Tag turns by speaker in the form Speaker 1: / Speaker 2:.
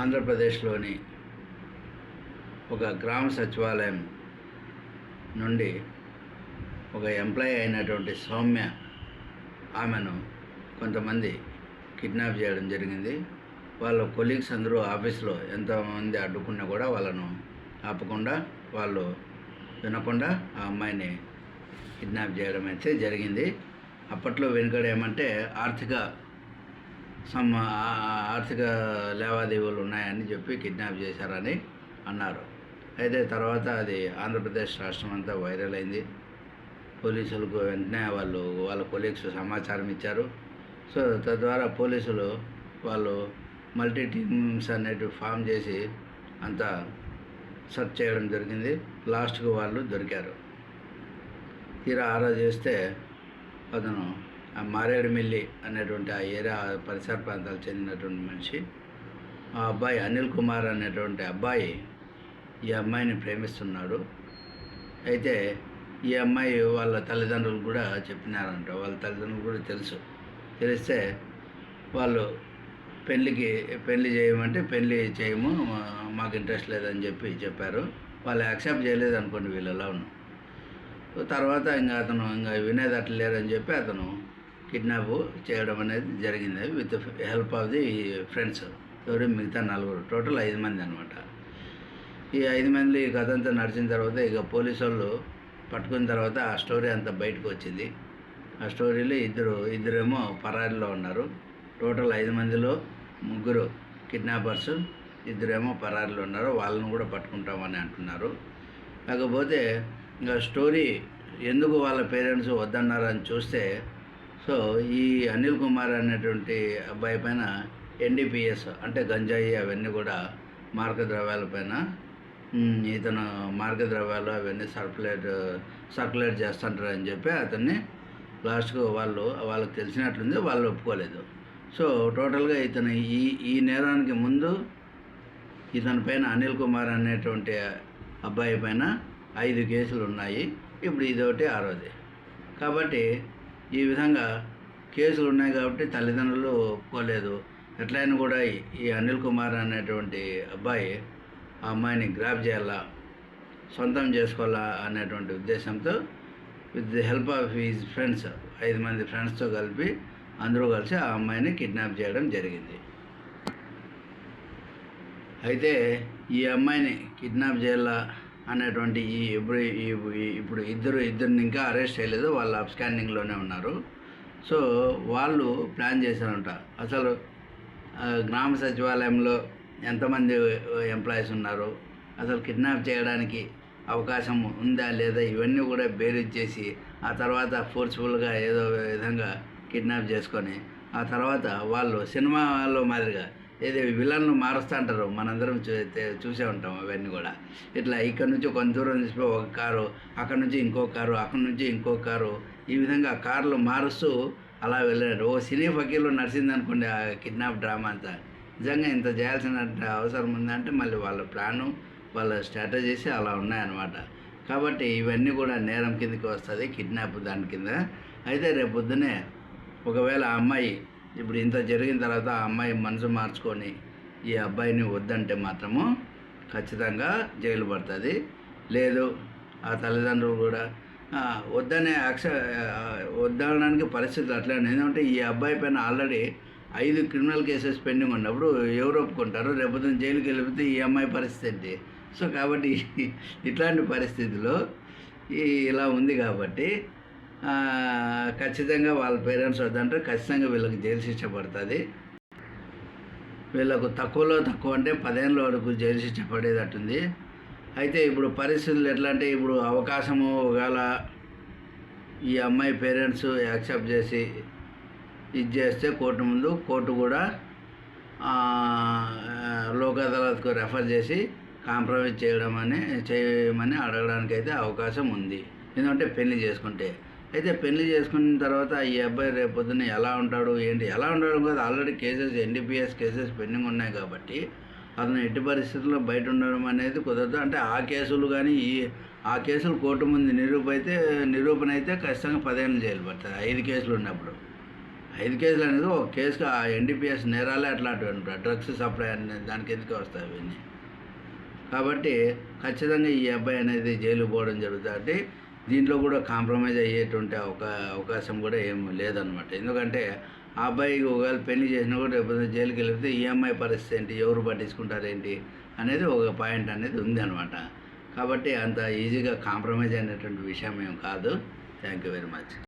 Speaker 1: ఆంధ్రప్రదేశ్లోని ఒక గ్రామ సచివాలయం నుండి ఒక ఎంప్లాయీ అయినటువంటి సౌమ్య ఆమెను కొంతమంది కిడ్నాప్ చేయడం జరిగింది. వాళ్ళ కొలీగ్స్ అందరూ ఆఫీస్లో ఎంతమంది అడ్డుకున్నా కూడా వాళ్ళను ఆపకుండా వాళ్ళు వినకుండా ఆ అమ్మాయిని కిడ్నాప్ చేయడం అయితే జరిగింది. అప్పట్లో వెనుకడ ఏమంటే ఆర్థిక లావాదేవీలు ఉన్నాయని చెప్పి కిడ్నాప్ చేశారని అన్నారు. అయితే తర్వాత అది ఆంధ్రప్రదేశ్ రాష్ట్రం అంతా వైరల్ అయింది. పోలీసులకు వెంటనే వాళ్ళ కొలీగ్స్ సమాచారం ఇచ్చారు. సో తద్వారా పోలీసులు వాళ్ళు మల్టీ టీమ్స్ అనేటివి ఫామ్ చేసి అంతా సెర్చ్ చేయడం జరిగింది. లాస్ట్కు వాళ్ళు దొరికారు. తీరా ఆరా చేస్తే అతను మారేడుమిల్లి అనేటువంటి ఆ ఏరియా పరిసర ప్రాంతాలకు చెందినటువంటి మనిషి. ఆ అబ్బాయి అనిల్ కుమార్ అనేటువంటి అబ్బాయి ఈ అమ్మాయిని ప్రేమిస్తున్నాడు. అయితే ఈ అమ్మాయి వాళ్ళ తల్లిదండ్రులు కూడా చెప్పినారంట. వాళ్ళ తల్లిదండ్రులు కూడా తెలిస్తే వాళ్ళు పెళ్ళి చేయమంటే పెళ్ళి చేయము, మాకు ఇంట్రెస్ట్ లేదని చెప్పారు. వాళ్ళు యాక్సెప్ట్ చేయలేదు అనుకోండి వీళ్ళలా ఉన్నాం. తర్వాత అతను వినేది అట్లా లేదని చెప్పి అతను కిడ్నాప్ చేయడం అనేది జరిగింది with help of the friends. ఎవరు మిగతా 4, టోటల్ 5 మంది అనమాట. ఈ 5 మంది కథ అంతా నడిచిన తర్వాత ఇక పోలీసు వాళ్ళు పట్టుకున్న తర్వాత ఆ స్టోరీ అంతా బయటకు వచ్చింది. ఆ స్టోరీలో ఇద్దరేమో పరారీలో ఉన్నారు. టోటల్ 5 మందిలో 3 కిడ్నాపర్స్, 2 పరారీలో ఉన్నారు. వాళ్ళని కూడా పట్టుకుంటామని అంటున్నారు. కాకపోతే ఇంకా స్టోరీ ఎందుకు వాళ్ళ పేరెంట్స్ వద్దన్నారని చూస్తే, సో ఈ అనిల్ కుమార్ అనేటువంటి అబ్బాయి పైన NDPS అంటే గంజాయి అవన్నీ కూడా మార్గద్రవ్యాల పైన ఇతను మార్గద్రవ్యాలు అవన్నీ సర్క్యులేట్ చేస్తుంటారని చెప్పి అతన్ని లాస్ట్కు వాళ్ళకి తెలిసినట్లుంది, వాళ్ళు ఒప్పుకోలేదు. సో టోటల్గా ఇతను ఈ నేరానికి ముందు ఇతని పైన అనిల్ కుమార్ అనేటువంటి అబ్బాయి పైన 5 కేసులు ఉన్నాయి. ఇప్పుడు ఇదొకటి 6వది. కాబట్టి ఈ విధంగా కేసులు ఉన్నాయి కాబట్టి తల్లిదండ్రులు ఒప్పుకోలేదు. ఎట్లయినా కూడా ఈ అనిల్ కుమార్ అనేటువంటి అబ్బాయి ఆ అమ్మాయిని గ్రాప్ చేయాలా, సొంతం చేసుకోవాలా అనేటువంటి ఉద్దేశంతో with the help of his friends 5 మంది ఫ్రెండ్స్తో కలిపి అందరూ కలిసి ఆ అమ్మాయిని కిడ్నాప్ చేయడం జరిగింది. అయితే ఈ అమ్మాయిని కిడ్నాప్ చేయాలా అనేటువంటి ఇప్పుడు ఇద్దరిని ఇంకా అరెస్ట్ చేయలేదు, వాళ్ళు అబ్స్కాండింగ్లోనే ఉన్నారు. సో వాళ్ళు ప్లాన్ చేశారంట. అసలు గ్రామ సచివాలయంలో ఎంతమంది ఎంప్లాయీస్ ఉన్నారు, అసలు కిడ్నాప్ చేయడానికి అవకాశం ఉందా లేదా, ఇవన్నీ కూడా బేరీజ్ చేసి ఆ తర్వాత ఫోర్స్ఫుల్గా ఏదో విధంగా కిడ్నాప్ చేసుకొని ఆ తర్వాత వాళ్ళు సినిమాలో మాదిరిగా ఏదో విలన్ను మారుస్తూ అంటారు, మనందరం చూసే ఉంటాం. అవన్నీ కూడా ఇట్లా ఇక్కడ నుంచి కొంత దూరం తీసిపోయి ఒక కారు, అక్కడ నుంచి ఇంకో కారు, అక్కడ నుంచి ఇంకో కారు, ఈ విధంగా కార్లు మారుస్తూ అలా వెళ్ళాడు. సినీ ఫకీర్లో నడిచిందనుకోండి ఆ కిడ్నాప్ డ్రామా అంతా. నిజంగా ఇంత చేయాల్సిన అవసరం ఉందంటే మళ్ళీ వాళ్ళ ప్లాను, వాళ్ళ స్ట్రాటజీస్ అలా ఉన్నాయన్నమాట. కాబట్టి ఇవన్నీ కూడా నేరం కిందకి వస్తుంది, కిడ్నాప్ దాని కింద. అయితే రేపు పొద్దునే ఒకవేళ ఆ అమ్మాయి ఇప్పుడు ఇంత జరిగిన తర్వాత ఆ అమ్మాయి మనసు మార్చుకొని ఈ అబ్బాయిని వద్దంటే మాత్రము ఖచ్చితంగా జైలు పడుతుంది. లేదు ఆ తల్లిదండ్రులు కూడా వద్దనడానికి పరిస్థితులు అట్లనే. ఎందుకంటే ఈ అబ్బాయి పైన ఆల్రెడీ 5 క్రిమినల్ కేసెస్ పెండింగ్ ఉన్నప్పుడు ఎవరు ఒప్పుకుంటారు? రేపు జైలుకి వెళ్ళిపోతే ఈ అమ్మాయి పరిస్థితి ఏంటి? సో కాబట్టి ఇట్లాంటి పరిస్థితిలో ఇలా ఉంది కాబట్టి ఖచ్చితంగా వాళ్ళ పేరెంట్స్ వద్దంటే ఖచ్చితంగా వీళ్ళకి జైలు శిక్ష పడుతుంది. వీళ్ళకు తక్కువ అంటే 10 ఏళ్ళ వరకు జైలు శిక్ష పడేటట్టుంది. అయితే ఇప్పుడు పరిస్థితులు ఎట్లా అంటే, ఇప్పుడు అవకాశము ఒకవేళ ఈ అమ్మాయి పేరెంట్స్ యాక్సెప్ట్ చేసి ఇది చేస్తే కోర్టు కూడా లోక్ అదాలత్కు రెఫర్ చేసి కాంప్రమైజ్ చేయమని అడగడానికి అయితే అవకాశం ఉంది. ఎందుకంటే పెళ్లి చేసుకుంటే. అయితే పెళ్లి చేసుకున్న తర్వాత ఈ అబ్బాయి రేపు పొద్దున్న ఎలా ఉంటాడు ఏంటి, ఎలా ఉండడం కాదు, ఆల్రెడీ NDPS కేసెస్ పెండింగ్ ఉన్నాయి కాబట్టి అతను ఎట్టి పరిస్థితుల్లో బయట ఉండడం అనేది కుదరదు. అంటే ఆ కేసులు కానీ ఆ కేసులు కోర్టు ముందు నిరూపణ అయితే ఖచ్చితంగా 10 ఏళ్ళు జైలు పడుతుంది 5 కేసులు ఉన్నప్పుడు. 5 కేసులు అనేది ఒక కేసుకు ఆ ఎన్డీపీఎస్ నేరాలే అట్లాంటివి డ్రగ్స్ సప్లై అనే దానికి ఎందుకు వస్తాయి అవన్నీ. కాబట్టి ఖచ్చితంగా ఈ అబ్బాయి అనేది జైలుకు పోవడం జరుగుతుంది. దీంట్లో కూడా కాంప్రమైజ్ అయ్యేటువంటి అవకాశం కూడా ఏం లేదనమాట. ఎందుకంటే ఆ అబ్బాయికి ఒకవేళ పెళ్లి చేసినా కూడా రేపు జైలుకి వెళ్తే ఈఎంఐ పరిస్థితి ఏంటి, ఎవరు పట్టించుకుంటారేంటి అనేది ఒక పాయింట్ అనేది ఉంది అనమాట. కాబట్టి అంత ఈజీగా కాంప్రమైజ్ అయినటువంటి విషయం ఏం కాదు. Thank you very much.